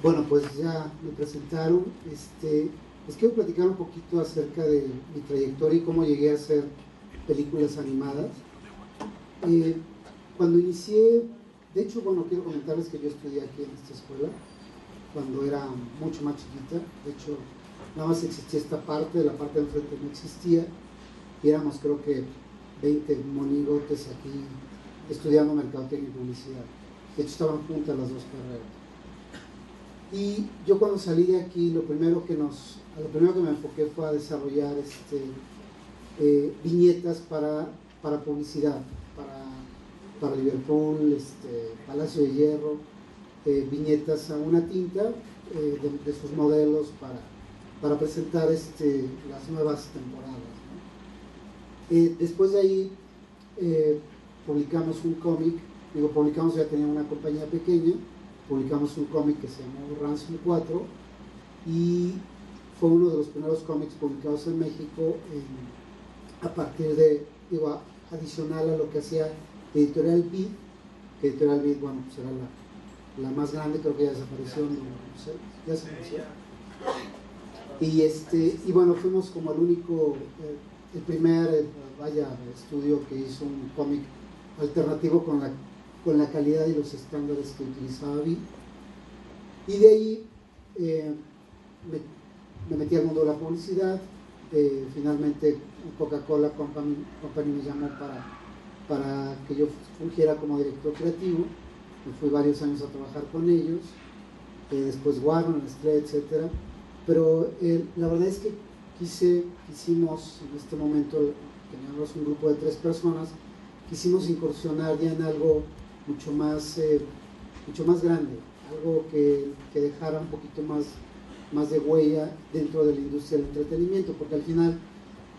Bueno, pues ya me presentaron. Les quiero platicar un poquito acerca de mi trayectoria y cómo llegué a hacer películas animadas. Cuando inicié, de hecho, bueno, quiero comentarles que yo estudié aquí en esta escuela cuando era mucho más chiquita. De hecho, nada más existía esta parte, la parte de enfrente no existía, y éramos, creo que 20 monigotes aquí estudiando mercadotecnia y publicidad. De hecho, estaban juntas las dos carreras. Y yo cuando salí de aquí, lo primero que me enfoqué fue a desarrollar viñetas para publicidad, para Liverpool, Palacio de Hierro, viñetas a una tinta de sus modelos para presentar las nuevas temporadas, ¿no? Después de ahí publicamos un cómic. Publicamos, ya tenía una compañía pequeña, publicamos un cómic que se llamó Ransom 4 y fue uno de los primeros cómics publicados en México a partir de, adicional a lo que hacía Editorial Vid, que Editorial Vid, bueno, pues era la más grande, creo que ya desapareció, no sé, ya desapareció. Y bueno, fuimos como el único, el primer, estudio que hizo un cómic alternativo con la calidad y los estándares que utilizaba Vid. Y de ahí me metí al mundo de la publicidad. Finalmente Coca-Cola Company me llamó para que yo fungiera como director creativo. Me fui varios años a trabajar con ellos, después Warner, Nestlé, etc. Pero la verdad es que quisimos, en este momento teníamos un grupo de 3 personas, quisimos incursionar ya en algo mucho más grande, algo que dejara un poquito más de huella dentro de la industria del entretenimiento, porque al final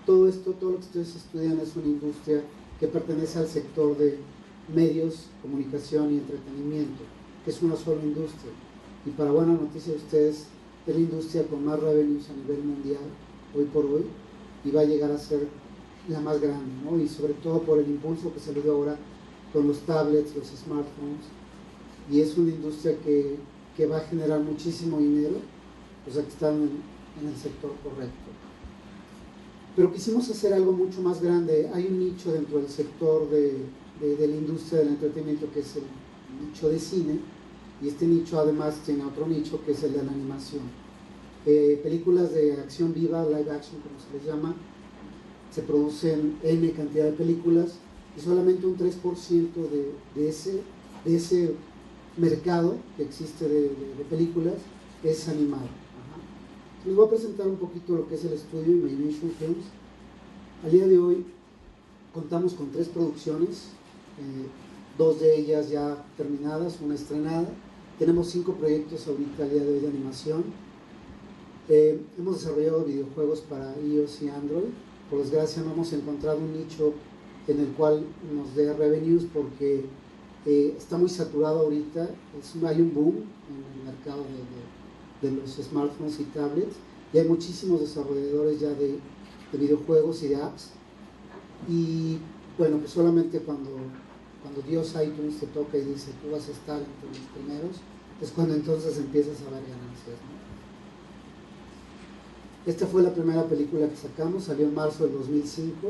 todo lo que ustedes estudian es una industria que pertenece al sector de medios, comunicación y entretenimiento, que es una sola industria. Y para buena noticia de ustedes, es la industria con más revenues a nivel mundial hoy por hoy, y va a llegar a ser la más grande, ¿no? Y sobre todo por el impulso que se le dio ahora con los tablets, los smartphones, y es una industria que va a generar muchísimo dinero, o sea que están en el sector correcto. Pero quisimos hacer algo mucho más grande. Hay un nicho dentro del sector de la industria del entretenimiento que es el nicho de cine, y este nicho además tiene otro nicho que es el de la animación. Películas de acción viva, live action como se les llama, se producen N cantidad de películas y solamente un 3% de ese mercado que existe de películas es animado. Les voy a presentar un poquito lo que es el estudio Imagination Films. Al día de hoy contamos con 3 producciones, 2 de ellas ya terminadas, una estrenada. Tenemos 5 proyectos ahorita al día de hoy de animación. Hemos desarrollado videojuegos para iOS y Android. Por desgracia no hemos encontrado un nicho en el cual nos dé revenues porque está muy saturado ahorita. Hay un boom en el mercado de los smartphones y tablets, y hay muchísimos desarrolladores ya de videojuegos y de apps. Y bueno, pues solamente cuando Dios iTunes te toca y dice tú vas a estar entre los primeros, es cuando entonces empiezas a ver ganancias, ¿no? Esta fue la primera película que sacamos, salió en marzo del 2012.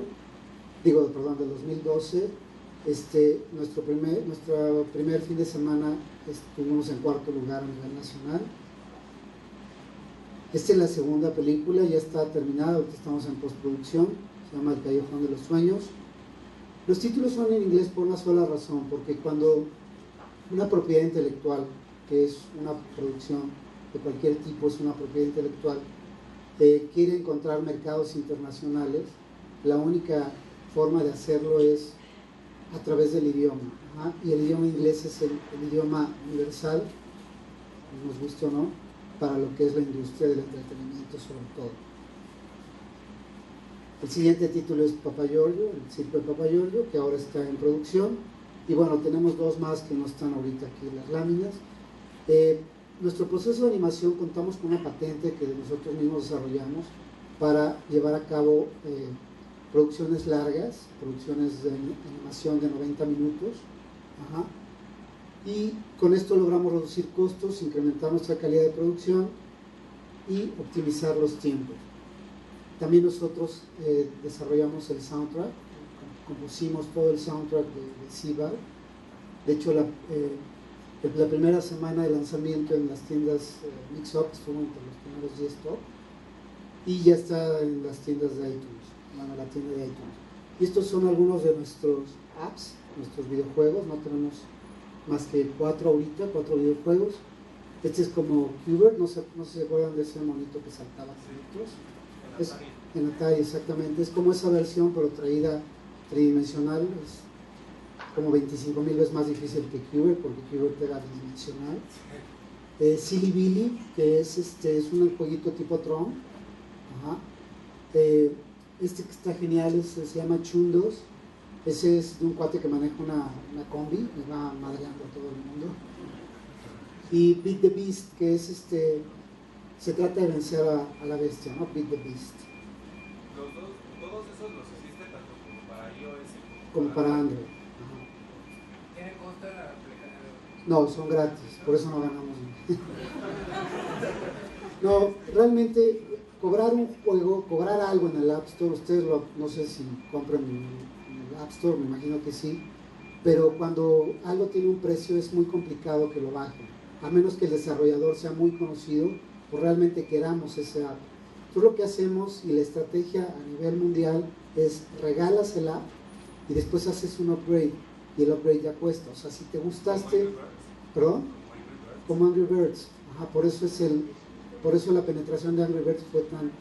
Nuestro primer fin de semana estuvimos en 4º lugar a nivel nacional. Esta es la segunda película, ya está terminada, ahorita estamos en postproducción, se llama El Callejón de los Sueños. Los títulos son en inglés por una sola razón, porque cuando una propiedad intelectual, que es una producción de cualquier tipo, es una propiedad intelectual, quiere encontrar mercados internacionales, la única forma de hacerlo es a través del idioma. Y el idioma inglés es el idioma universal, nos guste o no, para lo que es la industria del entretenimiento sobre todo. El siguiente título es Papa Giorgio, el circo de Papa Giorgio, que ahora está en producción, y bueno, tenemos 2 más que no están ahorita aquí en las láminas. Nuestro proceso de animación, contamos con una patente que nosotros mismos desarrollamos para llevar a cabo producciones largas, producciones de animación de 90 minutos. y con esto logramos reducir costos, incrementar nuestra calidad de producción y optimizar los tiempos. También nosotros desarrollamos el soundtrack, compusimos todo el soundtrack de Seaball. De hecho, la primera semana de lanzamiento en las tiendas Mix-Up estuvo entre los primeros 10 top y ya está en las tiendas de iTunes, bueno, la tienda de iTunes. Y estos son algunos de nuestros apps, nuestros videojuegos. No tenemos más que 4 ahorita, 4 videojuegos. Este es como Qbert, no sé si se acuerdan de ese monito que saltaba con otros. En Atari, exactamente. Es como esa versión, pero traída tridimensional. Es como 25,000 veces más difícil que Qbert, porque Qbert era bidimensional. Silly Billy, que es un jueguito tipo Tron. Ajá. Este que está genial se llama Chundos. Ese es de un cuate que maneja una combi y va madreando a todo el mundo. Y Beat the Beast, que es se trata de vencer a la bestia, ¿no? Beat the Beast. Todos esos los hiciste tanto como para iOS como para Android. Ajá. ¿Tiene costo la aplicación? No, son gratis, por eso no ganamos. No, realmente cobrar un juego, cobrar algo en el App Store, ustedes no sé si compran en el App Store, me imagino que sí, pero cuando algo tiene un precio es muy complicado que lo bajen, a menos que el desarrollador sea muy conocido o realmente queramos ese app. Entonces lo que hacemos y la estrategia a nivel mundial es regalas el app y después haces un upgrade y el upgrade ya cuesta. O sea, si te gustaste, ¿perdón? Como Angry Birds. Ajá, por eso la penetración de Angry Birds fue tan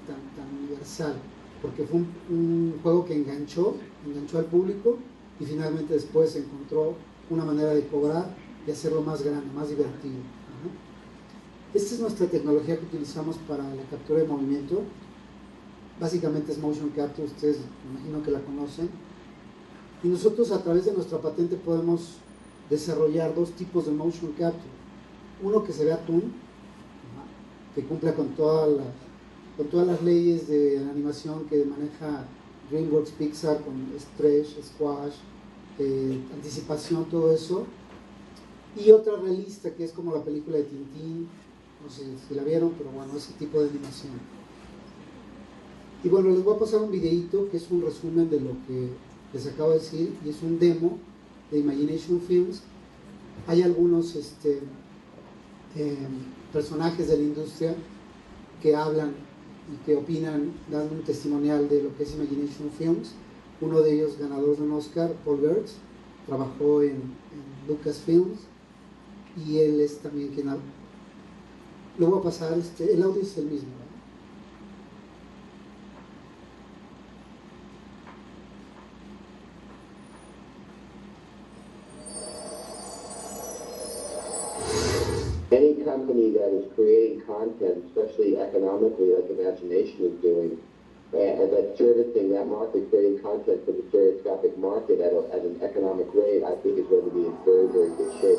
universal, porque fue un juego que enganchó al público y finalmente después encontró una manera de cobrar y hacerlo más grande, más divertido. Ajá. Esta es nuestra tecnología que utilizamos para la captura de movimiento. Básicamente es Motion Capture, ustedes me imagino que la conocen. Y nosotros a través de nuestra patente podemos desarrollar 2 tipos de Motion Capture. Uno que se vea toon, que cumpla con todas las leyes de la animación que maneja DreamWorks Pixar, con stretch, squash, anticipación, todo eso. Y otra realista, que es como la película de Tintín, no sé si la vieron, pero bueno, ese tipo de animación. Y bueno, les voy a pasar un videito que es un resumen de lo que les acabo de decir, y es un demo de Imagination Films. Hay algunos personajes de la industria que hablan y que opinan, dando un testimonial de lo que es Imagination Films. Uno de ellos, ganador de un Oscar, Paul Gertz, trabajó en Lucasfilms, y él es también quien habla. Lo voy a pasar, el audio es el mismo, ¿verdad? Any company that is creating content, especially economically, like Imagination is doing, and that's servicing that market, creating content for the stereoscopic market at an economic rate, I think is going to be in very, very good shape.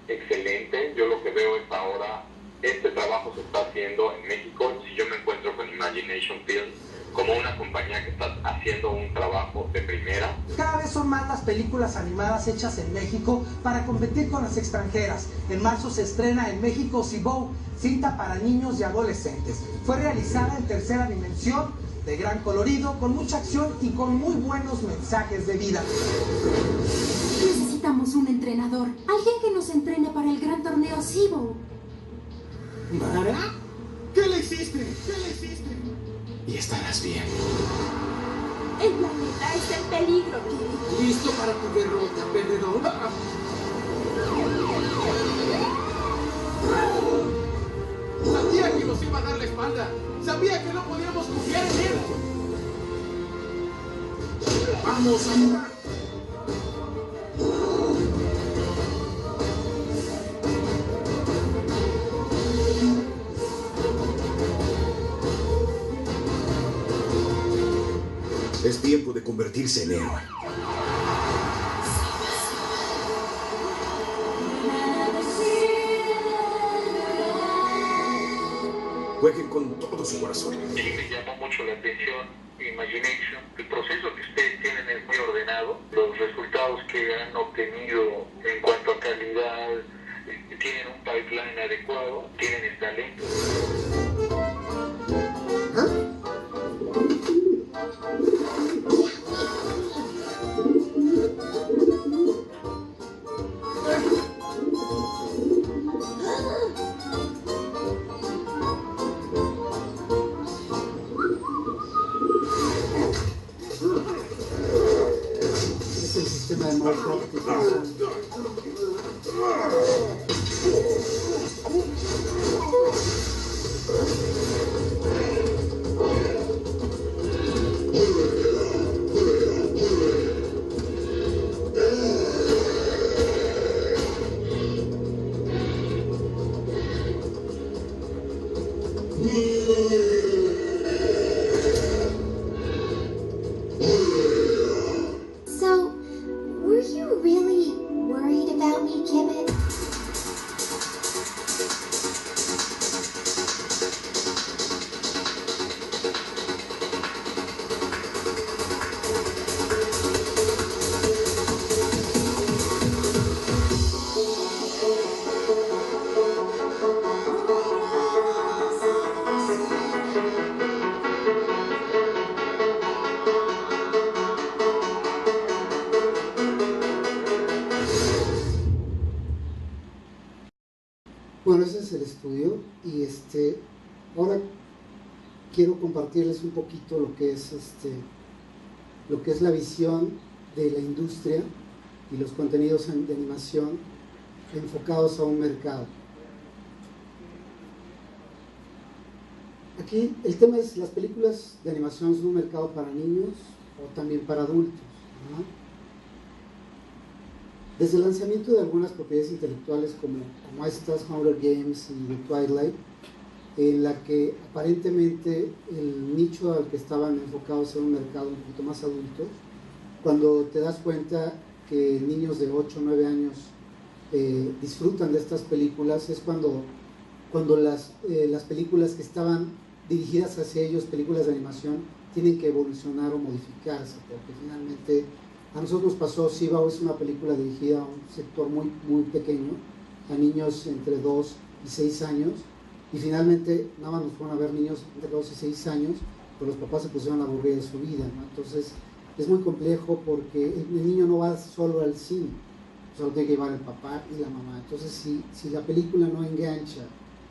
Excelente. Yo lo que veo es ahora este trabajo se está haciendo en México. Si yo me encuentro con Imagination Films como una compañía que está haciendo un trabajo de primera. Cada vez son más las películas animadas hechas en México para competir con las extranjeras. En marzo se estrena en México Cibou, cinta para niños y adolescentes. Fue realizada en tercera dimensión, de gran colorido, con mucha acción y con muy buenos mensajes de vida. Necesitamos un entrenador, alguien que nos entrene para el gran torneo Cibou. ¿Mara? ¿Qué le hiciste? ¿Qué le hiciste? Y estarás bien. El planeta está en peligro, Kiri. ¿Listo para tu derrota, perdedor? Sabía que nos iba a dar la espalda. Sabía que no podíamos confiar en él. Vamos a jugar. Es tiempo de convertirse en héroe. juegue con todo su corazón. Sí, me llamó mucho la atención Imagination. El proceso que ustedes tienen es muy ordenado. Los resultados que han obtenido en cuanto a calidad, tienen un pipeline adecuado, tienen el talento. Es el sistema de motion capture. So, were you really worried about me, Kibbit? Bueno, ese es el estudio y ahora quiero compartirles un poquito lo que es la visión de la industria y los contenidos de animación enfocados a un mercado. Aquí el tema es: las películas de animación son un mercado para niños o también para adultos, ¿no? Desde el lanzamiento de algunas propiedades intelectuales como estas, Hunger Games y The Twilight, en la que aparentemente el nicho al que estaban enfocados era un mercado un poquito más adulto, cuando te das cuenta que niños de 8 o 9 años disfrutan de estas películas, es cuando las películas que estaban dirigidas hacia ellos, películas de animación, tienen que evolucionar o modificarse, porque finalmente a nosotros nos pasó. Sibaw es una película dirigida a un sector muy, muy pequeño, a niños entre 2 y 6 años, y finalmente nada más nos fueron a ver niños entre 2 y 6 años, pero los papás se pusieron a aburrir de su vida, ¿no? Entonces es muy complejo porque el niño no va solo al cine, solo tiene que llevar el papá y la mamá. Entonces si la película no engancha,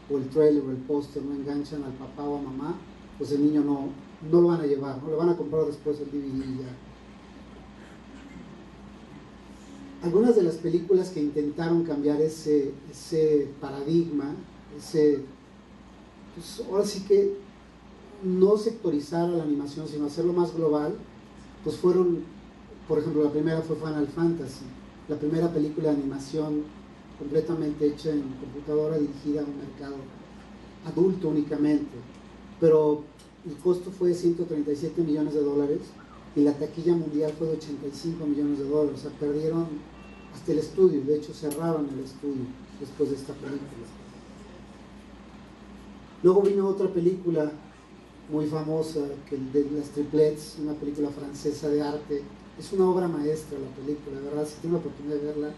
o el trailer o el póster no enganchan al papá o a mamá, pues el niño no lo van a llevar, no lo van a comprar después el DVD y ya. Algunas de las películas que intentaron cambiar ese paradigma, pues ahora sí que no sectorizar a la animación, sino hacerlo más global, pues fueron, por ejemplo, la primera fue Final Fantasy, la primera película de animación completamente hecha en computadora, dirigida a un mercado adulto únicamente, pero el costo fue de $137 millones y la taquilla mundial fue de $85 millones, o sea, perdieron hasta el estudio. De hecho cerraron el estudio después de esta película. Luego vino otra película muy famosa, que de las Triplets, una película francesa de arte. Es una obra maestra la película, de verdad, si tienen la oportunidad de verla,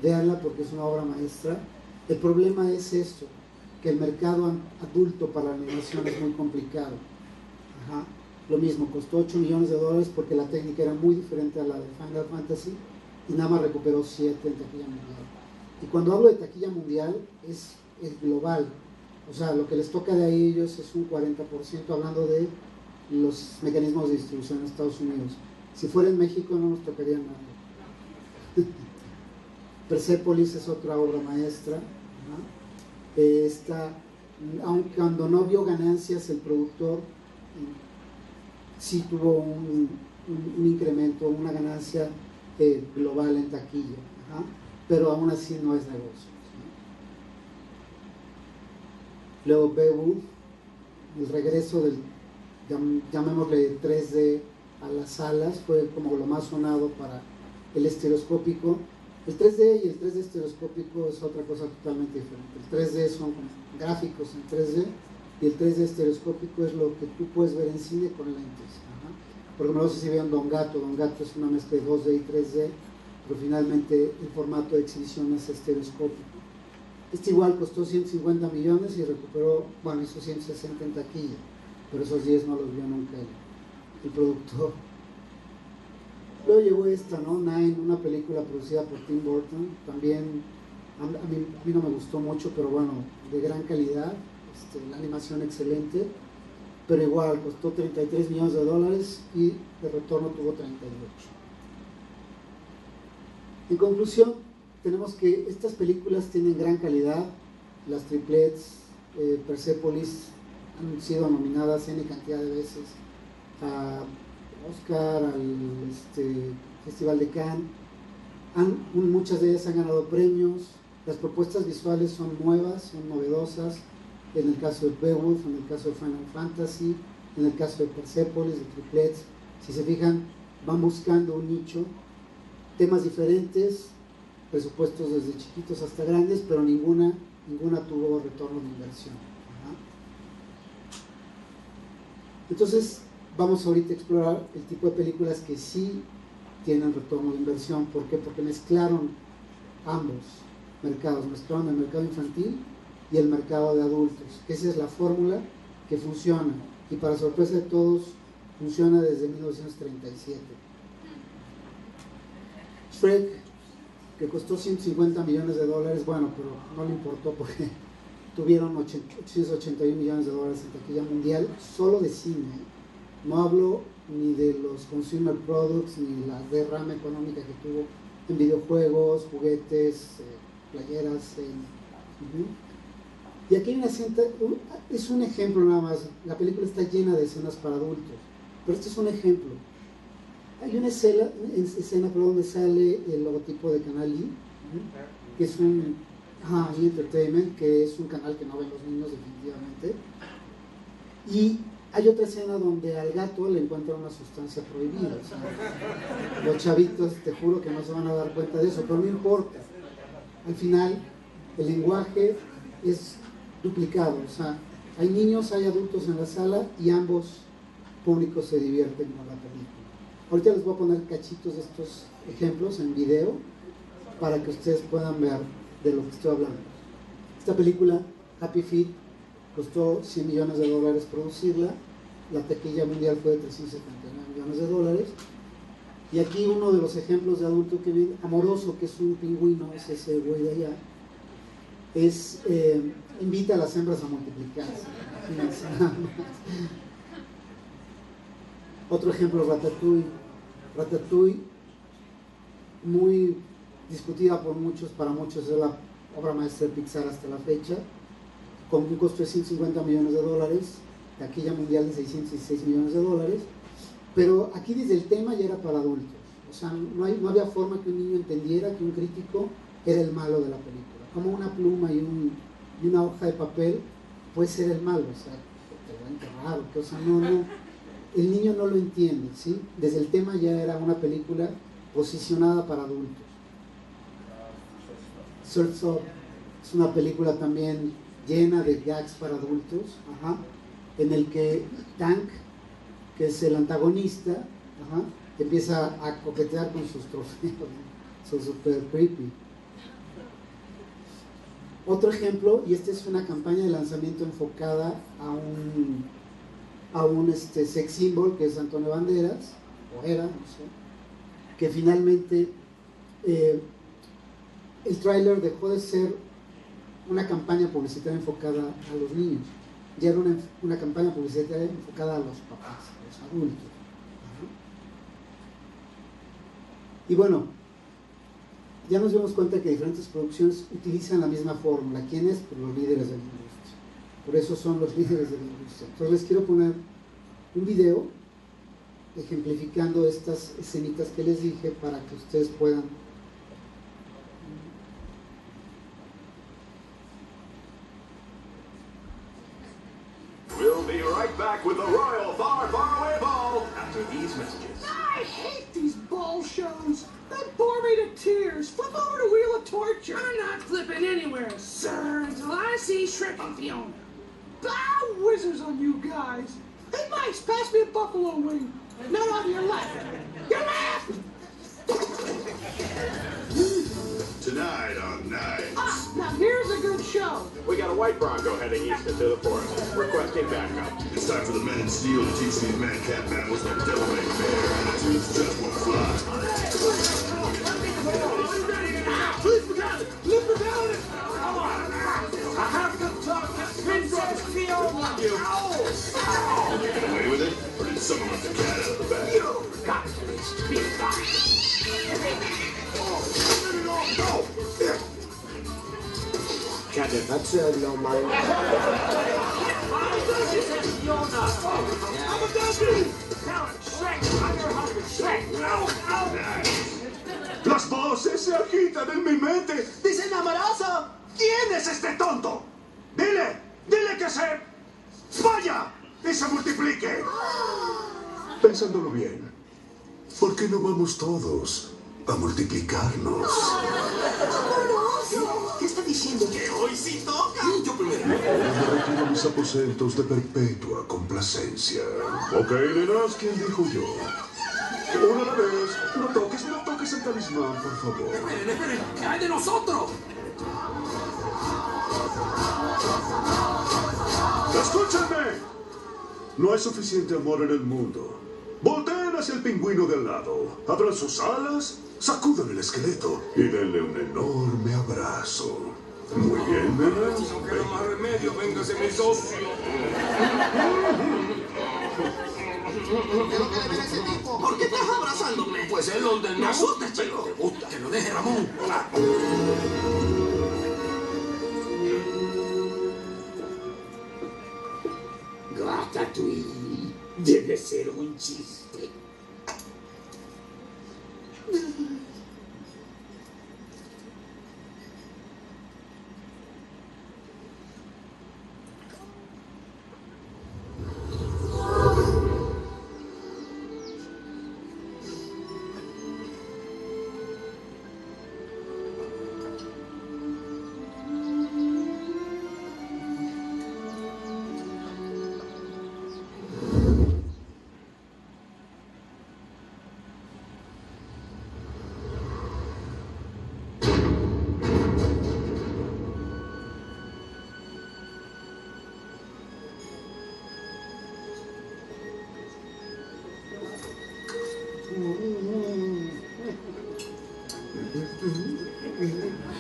véanla porque es una obra maestra. El problema es esto, que el mercado adulto para la animación es muy complicado. Ajá. Lo mismo, costó $8 millones porque la técnica era muy diferente a la de Final Fantasy, y nada más recuperó 7 en taquilla mundial. Y cuando hablo de taquilla mundial es global, o sea, lo que les toca de ahí ellos es un 40%, hablando de los mecanismos de distribución en Estados Unidos. Si fuera en México no nos tocaría nada. Persepolis es otra obra maestra, ¿no? Aunque cuando no vio ganancias, el productor sí tuvo un incremento, una ganancia global en taquilla, ¿no? Pero aún así no es negocio, ¿sí? Luego Beowulf, el regreso del, llamémosle 3D a las salas, fue como lo más sonado para el estereoscópico. El 3D y el 3D estereoscópico es otra cosa totalmente diferente. El 3D son gráficos en 3D y el 3D estereoscópico es lo que tú puedes ver en cine con lentes. Ajá. Porque no sé si vean Don Gato es una mezcla de 2D y 3D, pero finalmente el formato de exhibición es estereoscópico. Este igual costó 150 millones y recuperó, bueno, hizo 160 en taquilla, pero esos 10 no los vio nunca el productor. Luego llegó esta, ¿no? Nine, una película producida por Tim Burton, también a mí no me gustó mucho, pero bueno, de gran calidad, la animación excelente, pero igual costó 33 millones de dólares y de retorno tuvo 38. En conclusión, tenemos que estas películas tienen gran calidad, las triplets, Persepolis han sido nominadas N cantidad de veces a Oscar, al Festival de Cannes, muchas de ellas han ganado premios, las propuestas visuales son nuevas, son novedosas, en el caso de Beowulf, en el caso de Final Fantasy, en el caso de Persepolis, de triplets, si se fijan, van buscando un nicho, temas diferentes, presupuestos desde chiquitos hasta grandes, pero ninguna tuvo retorno de inversión. ¿Verdad? Entonces, vamos ahorita a explorar el tipo de películas que sí tienen retorno de inversión. ¿Por qué? Porque mezclaron ambos mercados, mezclaron el mercado infantil y el mercado de adultos. Esa es la fórmula que funciona, y para sorpresa de todos, funciona desde 1937. Shrek, que costó 150 millones de dólares, bueno, pero no le importó porque tuvieron 881 millones de dólares en taquilla mundial, solo de cine. No hablo ni de los consumer products, ni la derrama económica que tuvo en videojuegos, juguetes, playeras. Y aquí hay una cinta, es un ejemplo nada más, la película está llena de escenas para adultos, pero este es un ejemplo. Hay una escena donde sale el logotipo de Canal I, que es un E! Entertainment, que es un canal que no ven los niños definitivamente. Y hay otra escena donde al gato le encuentran una sustancia prohibida. O sea, los chavitos, te juro que no se van a dar cuenta de eso, pero no importa. Al final, el lenguaje es duplicado. O sea, hay niños, hay adultos en la sala y ambos públicos se divierten con la película. Ahorita les voy a poner cachitos de estos ejemplos en video para que ustedes puedan ver de lo que estoy hablando. Esta película, Happy Feet, costó 100 millones de dólares producirla, la taquilla mundial fue de 379 millones de dólares, y aquí uno de los ejemplos de adulto que vi, Amoroso, que es un pingüino, es ese güey de allá, invita a las hembras a multiplicarse. Otro ejemplo, Ratatouille, muy discutida por muchos, para muchos es la obra maestra de Pixar hasta la fecha, con un costo de 150 millones de dólares, taquilla mundial de 616 millones de dólares, pero aquí desde el tema ya era para adultos, o sea, no había forma que un niño entendiera que un crítico era el malo de la película, como una pluma y una hoja de papel puede ser el malo, o sea, te va a enterrar, o sea, no, el niño no lo entiende, ¿sí? Desde el tema ya era una película posicionada para adultos. Surf's Up es una película también llena de gags para adultos, en el que Tank, que es el antagonista, empieza a coquetear con sus trofeos, son super creepy. Otro ejemplo, y esta es una campaña de lanzamiento enfocada a un sex symbol, que es Antonio Banderas, o era, no sé, que finalmente el tráiler dejó de ser una campaña publicitaria enfocada a los niños, ya era una campaña publicitaria enfocada a los papás, a los adultos. Y bueno, ya nos dimos cuenta que diferentes producciones utilizan la misma fórmula. ¿Quiénes? Pues los líderes de la industria. Por eso son los líderes de la industria. Entonces les quiero poner un video ejemplificando estas escenitas que les dije para que ustedes puedan. We'll be right back with the Royal Far, Far Away Ball after these messages. I hate these ball shows. They bore me to tears. Flip over to Wheel of Torture. I'm not flipping anywhere, sir, until I see Shrek and Fiona. Wizards on you guys. Hey, Mice, pass me a buffalo wing. No, you're laughing. You're laughing. Tonight on Nights. Ah, now here's a good show. We got a white Bronco heading east into the forest, requesting backup. It's time for the men in steel to teach these man-cat mammals that devil-may-bear attitudes just won't fly. Please forget it. Leave me down. Come on. I have to talk to Princess Fiona. You get away with it, or did someone let the cat out of the bag? You got to speak up. Catnip, that's no mind. I'm a donkey. Las voces se agitan en mi mente. Dicen amoroso. ¿Quién es este tonto? Dile que se vaya y se multiplique. Pensándolo bien, ¿por qué no vamos todos a multiplicarnos? ¿Qué está diciendo? Que hoy sí toca. Yo primero. Me retiro a mis aposentos de perpetua complacencia. Ok, nenas, ¿quién dijo yo? Una a la vez. No toques el talismán, por favor. Esperen, ¿qué hay de nosotros? ¡Escúchenme! No hay suficiente amor en el mundo. Volteen hacia el pingüino de al lado. Abran sus alas, sacudan el esqueleto y denle un enorme abrazo. Muy bien, nenas. No queda más remedio, véngase mi socio. ¿Qué es lo que le viene a ese tipo? ¿Por qué estás abrazándome? Pues él ordenó. Me asustas, chico. ¿Te gusta? Que lo deje Ramón. Ratatouille debe ser un chiste.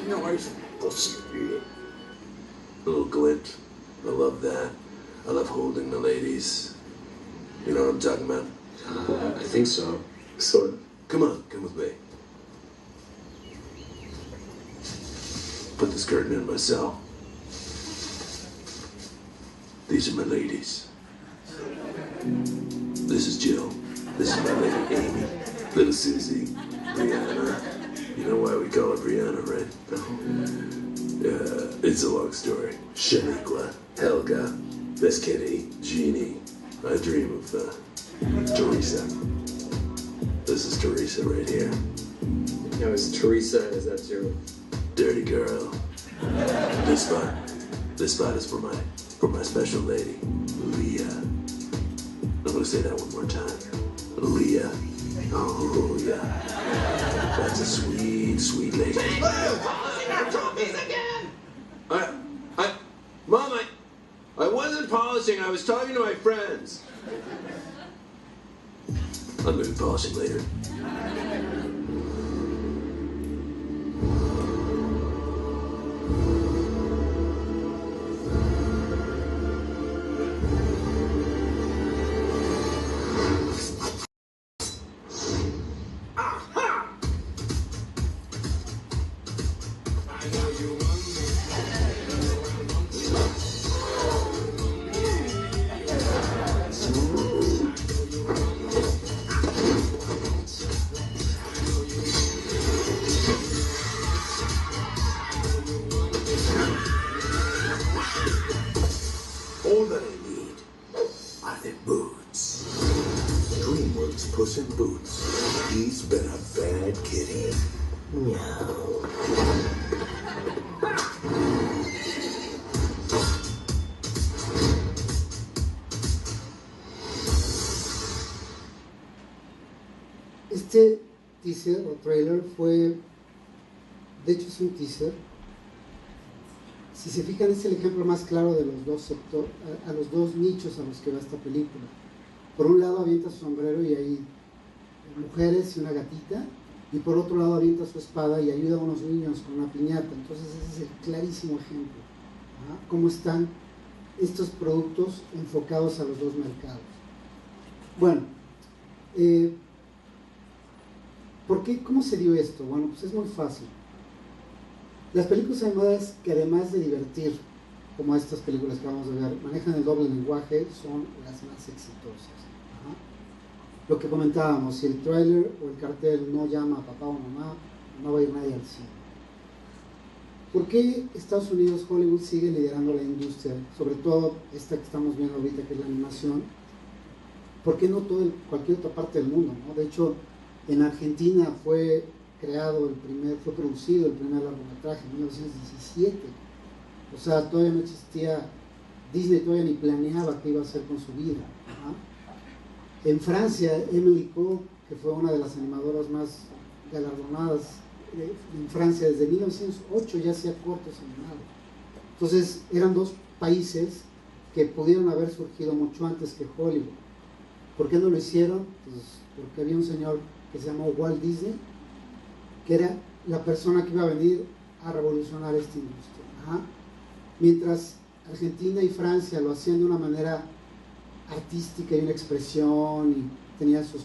No es posible. Little glint. I love that. I love holding the ladies. You know what I'm talking about? I think so. Sort of. Come on, come with me. Put this curtain in my cell. These are my ladies. This is Jill. This is my lady Amy. Little Susie. Brianna. You know why we call her Brianna, right? No. It's a long story. Shaniqua, Helga, Miss Kitty, Jeannie. I dream of Teresa. This is Teresa right here. No, is Teresa, is that your... Dirty girl. This spot is for my special lady, Leah. I'm gonna say that one more time. Leah. Oh, yeah. That's a sweet, sweet lady. Mom, I wasn't polishing. I was talking to my friends. I'm gonna be polishing later. All that I need are the boots. DreamWorks Puss in Boots. He's been a bad kitty. Meow. Este teaser o trailer fue, de hecho es un teaser. Si se fijan, es el ejemplo más claro de los dos sectores, a los dos nichos a los que va esta película. Por un lado avienta su sombrero y hay mujeres y una gatita, y por otro lado avienta su espada y ayuda a unos niños con una piñata. Entonces ese es el clarísimo ejemplo, ¿ah? Cómo están estos productos enfocados a los dos mercados. Bueno, ¿por qué? ¿Cómo se dio esto? Bueno, pues es muy fácil. Las películas animadas, que además de divertir, como estas películas que vamos a ver, manejan el doble lenguaje, son las más exitosas. Ajá. Lo que comentábamos, si el tráiler o el cartel no llama a papá o mamá, no va a ir nadie al cine. ¿Por qué Estados Unidos, Hollywood, sigue liderando la industria? Sobre todo esta que estamos viendo ahorita, que es la animación. ¿Por qué no cualquier otra parte del mundo, ¿no? De hecho, en Argentina fue producido el primer largometraje en 1917. O sea, todavía no existía, Disney todavía ni planeaba qué iba a hacer con su vida. ¿No? En Francia, Emily Cole, que fue una de las animadoras más galardonadas en Francia, desde 1908 ya hacía cortos animados. Entonces, eran dos países que pudieron haber surgido mucho antes que Hollywood. ¿Por qué no lo hicieron? Pues porque había un señor que se llamó Walt Disney, que era la persona que iba a venir a revolucionar esta industria. Ajá. Mientras Argentina y Francia lo hacían de una manera artística y una expresión, y tenían sus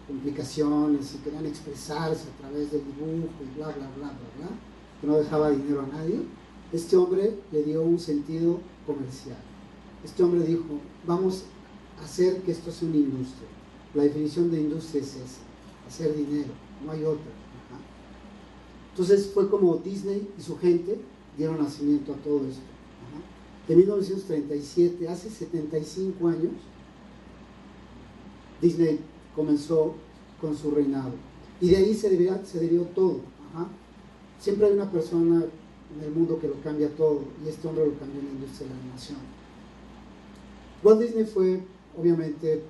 complicaciones y querían expresarse a través del dibujo y bla, bla, bla, bla, bla, que no dejaba dinero a nadie, este hombre le dio un sentido comercial. Este hombre dijo, vamos a hacer que esto sea una industria. La definición de industria es esa, hacer dinero, no hay otra. Ajá. Entonces fue como Disney y su gente dieron nacimiento a todo esto. Ajá. En 1937, hace 75 años, Disney comenzó con su reinado. Y de ahí se debió todo. Ajá. Siempre hay una persona en el mundo que lo cambia todo, y este hombre lo cambió en la industria de la animación. Walt Disney fue, obviamente,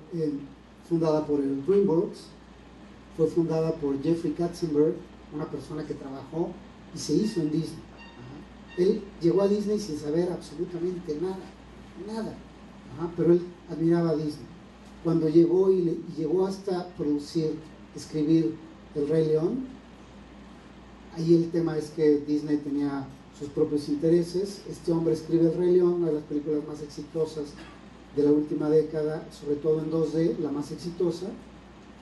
fundada por el DreamWorks, fue fundada por Jeffrey Katzenberg, una persona que trabajó y se hizo en Disney. Ajá. Él llegó a Disney sin saber absolutamente nada. Ajá. Pero él admiraba a Disney. Cuando llegó y llegó hasta escribir El Rey León, ahí el tema es que Disney tenía sus propios intereses. Este hombre escribe El Rey León, una de las películas más exitosas de la última década, sobre todo en 2D, la más exitosa.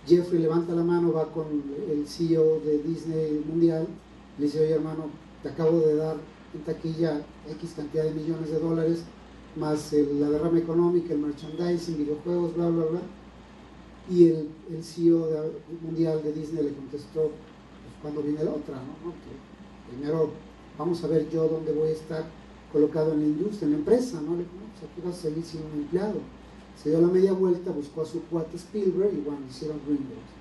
Jeffrey levanta la mano, va con el CEO de Disney Mundial, le dice, oye hermano, te acabo de dar en taquilla X cantidad de millones de dólares, más la derrama económica, el merchandising, videojuegos, bla, bla, bla. Y el CEO mundial de Disney le contestó, pues cuando viene la otra, ¿no? Que primero vamos a ver yo dónde voy a estar colocado en la industria, en la empresa, ¿no? Le dijo, no, pues aquí vas a seguir siendo un empleado. Se dio la media vuelta, buscó a su cuate Spielberg y bueno, hicieron DreamWorks.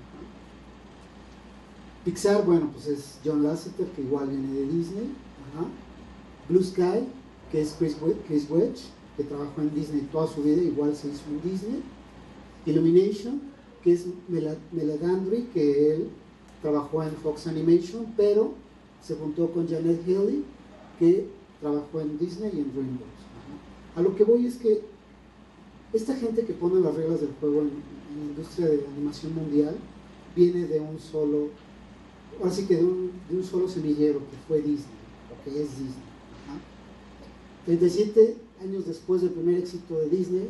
Pixar, bueno, pues es John Lasseter, que igual viene de Disney. Ajá. Blue Sky, que es Chris Wedge, que trabajó en Disney toda su vida, igual se hizo en Disney. Illumination, que es Meledandri, que él trabajó en Fox Animation, pero se juntó con Janet Healy, que trabajó en Disney y en DreamWorks. Ajá. A lo que voy es que esta gente que pone las reglas del juego en la industria de la animación mundial viene de un solo, ahora sí que de un solo semillero, que fue Disney, o que es Disney. Ajá. 37 años después del primer éxito de Disney,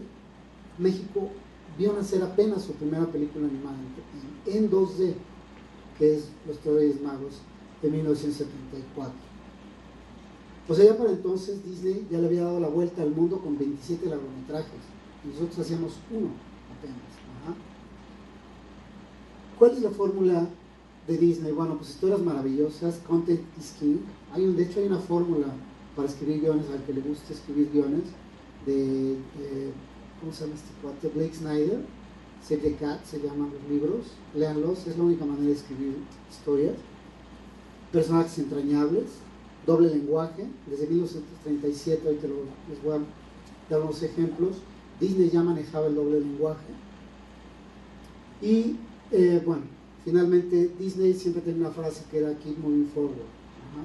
México vio nacer apenas su primera película animada en 2D, que es Los Tres Reyes Magos, de 1974. O sea, ya para entonces Disney ya le había dado la vuelta al mundo con 27 largometrajes, y nosotros hacíamos uno apenas. Ajá. ¿Cuál es la fórmula de Disney? Bueno, pues historias maravillosas, content is king. De hecho hay una fórmula para escribir guiones, al que le guste escribir guiones, de ¿cómo se llama este cuate? Blake Snyder. Save the Cat se llaman los libros, léanlos, es la única manera de escribir historias. Personajes entrañables, doble lenguaje, desde 1937, ahorita les voy a dar unos ejemplos. Disney ya manejaba el doble lenguaje. Y bueno, finalmente Disney siempre tenía una frase que era Keep Moving Forward. Ajá.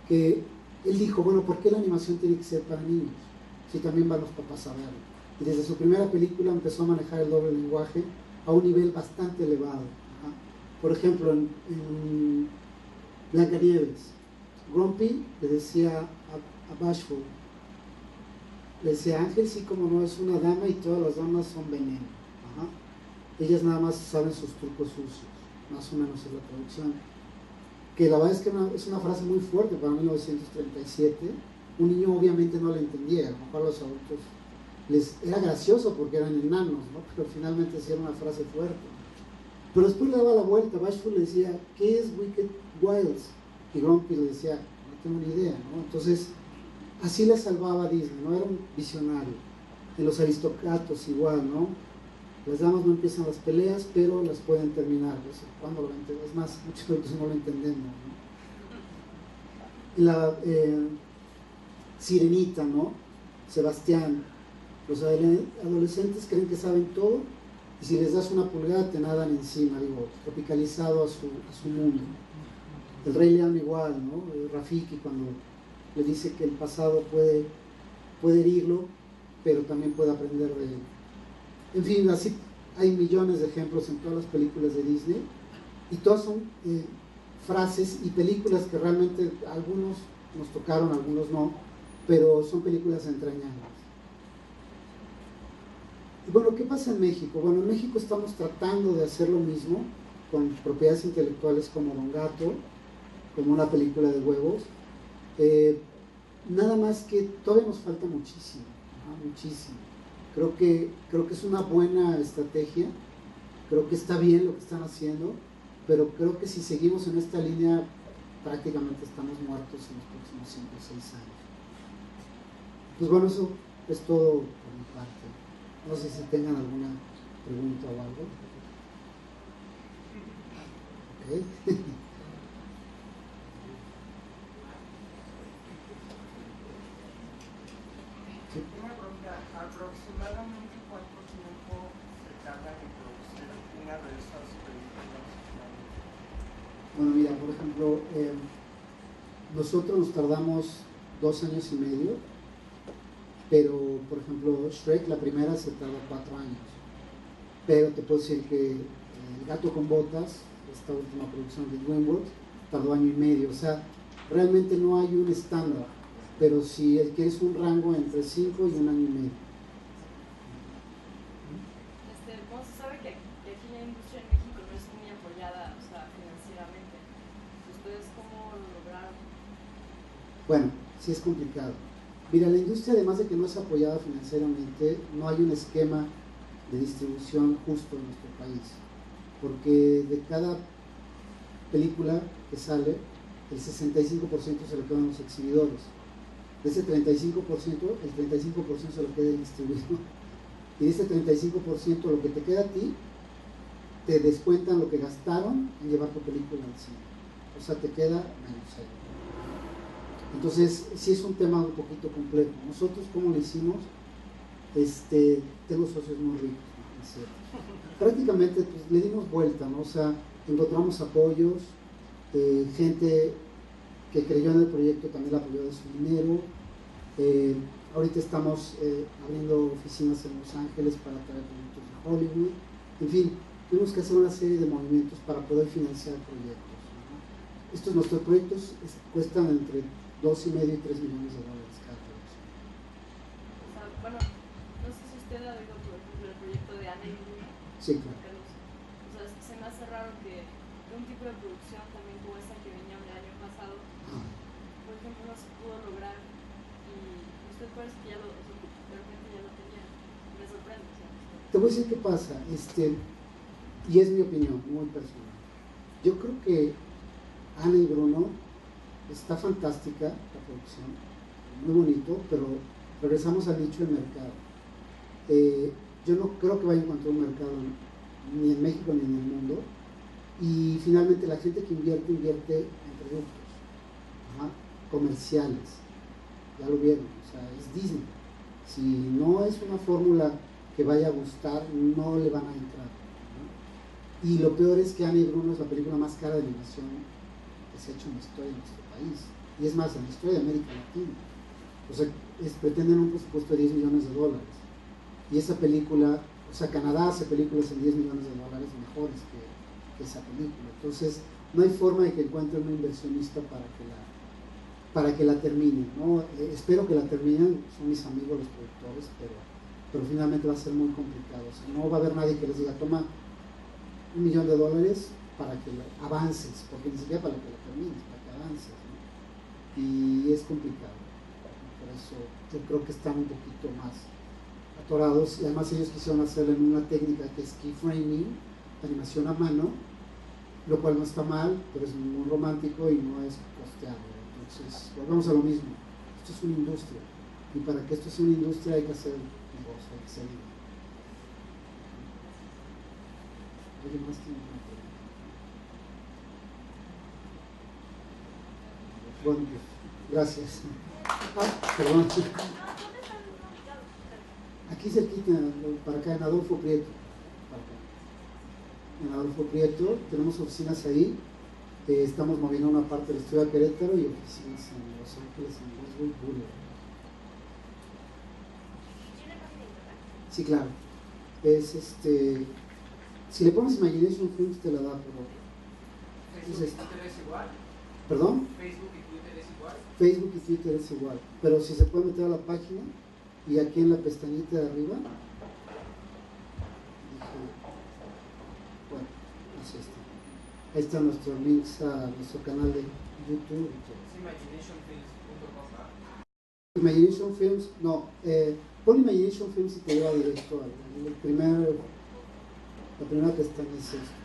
Que él dijo, bueno, ¿por qué la animación tiene que ser para niños? Si también van los papás a verlo. Y desde su primera película empezó a manejar el doble lenguaje a un nivel bastante elevado. Ajá. Por ejemplo, en Blancanieves, Grumpy le decía a Bashful, le decía, Ángel sí como no es una dama y todas las damas son veneno. Ajá. Ellas nada más saben sus trucos sucios, más o menos es la traducción. Que la verdad es que es una frase muy fuerte para 1937. Un niño obviamente no la entendía, a lo mejor a los adultos les era gracioso porque eran enanos, ¿no? Pero finalmente sí era una frase fuerte. Pero después le daba la vuelta, Bashful le decía, ¿qué es Wicked Wilds? Y Grumpy le decía, no tengo ni idea, ¿no? Entonces, así le salvaba a Disney, ¿no? Era un visionario. En Los Aristócratas igual, ¿no? Las damas no empiezan las peleas, pero las pueden terminar. ¿Cuándo lo entendemos? Es más, muchos adultos no lo entendemos, ¿no? La Sirenita, ¿no? Sebastián. Los adolescentes creen que saben todo y si les das una pulgada te nadan encima, digo, tropicalizado a su mundo. El Rey León igual, ¿no? Rafiki cuando le dice que el pasado puede herirlo, pero también puede aprender de él. En fin, así hay millones de ejemplos en todas las películas de Disney y todas son frases y películas que realmente algunos nos tocaron, algunos no, pero son películas entrañables. Y bueno, ¿qué pasa en México? Bueno, en México estamos tratando de hacer lo mismo con propiedades intelectuales como Don Gato, como una película de huevos. Nada más que todavía nos falta muchísimo, ¿no? Muchísimo. Creo que es una buena estrategia, creo que está bien lo que están haciendo, pero creo que si seguimos en esta línea prácticamente estamos muertos en los próximos 5 o 6 años. Pues bueno, eso es todo por mi parte. No sé si tengan alguna pregunta o algo. Okay. Una pregunta, ¿aproximadamente cuánto tiempo se tarda en producir una de esas películas? Bueno, mira, por ejemplo, nosotros nos tardamos 2 años y medio, pero, por ejemplo, Shrek, la primera, se tardó 4 años. Pero te puedo decir que El Gato con Botas, esta última producción de DreamWorks, tardó 1 año y medio. O sea, realmente no hay un estándar, pero si quieres un rango entre 5 y 1 año y medio. ¿Cómo se sabe que aquí la industria en México no es muy apoyada, o sea, financieramente? ¿Ustedes cómo lo lograron? Bueno, sí es complicado. Mira, la industria, además de que no es apoyada financieramente, no hay un esquema de distribución justo en nuestro país, porque de cada película que sale, el 65% se lo quedan los exhibidores. De ese 35%, el 35% se lo queda el distribuidor. Y de ese 35%, lo que te queda a ti, te descuentan lo que gastaron en llevar tu película al cine. O sea, te queda menos cero. Entonces, sí es un tema un poquito complejo. Nosotros, ¿cómo lo hicimos? Tengo socios muy ricos, ¿no? Es cierto. Prácticamente pues, le dimos vuelta, ¿no? O sea, encontramos apoyos, gente que creyó en el proyecto también la apoyó de su dinero. Ahorita estamos abriendo oficinas en Los Ángeles para traer proyectos de Hollywood. En fin, tuvimos que hacer una serie de movimientos para poder financiar proyectos, ¿no? Nuestros proyectos cuestan entre $2.5 y $3 millones cada producción. O sea, bueno, no sé si usted ha oído, por ejemplo, el proyecto de Ana y Bruno. Sí, claro. O sea, se me hace raro que un tipo de producción también como esta que venía el año pasado, por ejemplo, no se pudo lograr y usted parece que ya realmente ya lo tenía. Me sorprende. ¿Sí? Te voy a decir qué pasa, y es mi opinión, muy personal. Yo creo que Ana y Bruno está fantástica la producción, muy bonito, pero regresamos al nicho de mercado. Yo no creo que vaya a encontrar un mercado ni en México ni en el mundo, y finalmente la gente que invierte en productos comerciales, ya lo vieron, o sea, es Disney. Si no es una fórmula que vaya a gustar, no le van a entrar, ¿no? Y lo peor es que Annie y Bruno es la película más cara de animación que se ha hecho en la historia de nuestro país. Y es más, en la historia de América Latina. O sea, pretenden un presupuesto de $10 millones. Y esa película, o sea, Canadá hace películas en $10 millones mejores que esa película. Entonces, no hay forma de que encuentren un inversionista para que la terminen, ¿no? Espero que la terminen, son mis amigos los productores, pero finalmente va a ser muy complicado. O sea, no va a haber nadie que les diga, toma $1 millón para que avances, porque ni siquiera para que la termines, para que avances, ¿no? Y es complicado. Por eso yo creo que están un poquito más atorados, y además ellos quisieron hacerlo en una técnica que es keyframing, animación a mano, lo cual no está mal, pero es muy romántico y no es costeado. Entonces, volvemos a lo mismo, esto es una industria, y para que esto sea una industria hay que hacer negocio, hay que hacer dinero. ¿Alguien más tiene una pregunta? Bueno, pues, gracias. Perdón. Aquí cerquita, para acá, en Adolfo Prieto. En Adolfo Prieto, tenemos oficinas ahí. Estamos moviendo una parte del estudio a Querétaro y oficinas en Los Ángeles, en Westwood Boulevard. Sí, claro. Es si le pones Imagination Films te la da, pero ¿Facebook y Twitter es igual? ¿Perdón? ¿Facebook y Twitter es igual? Facebook y Twitter es igual, pero si se puede meter a la página y aquí en la pestañita de arriba, bueno, así está. Ahí están nuestros links a nuestro canal de YouTube y todo. ¿Es imaginationfilms.com? Imagination Films, no, pon Imagination Films y te lleva directo al la primera pestaña es esto.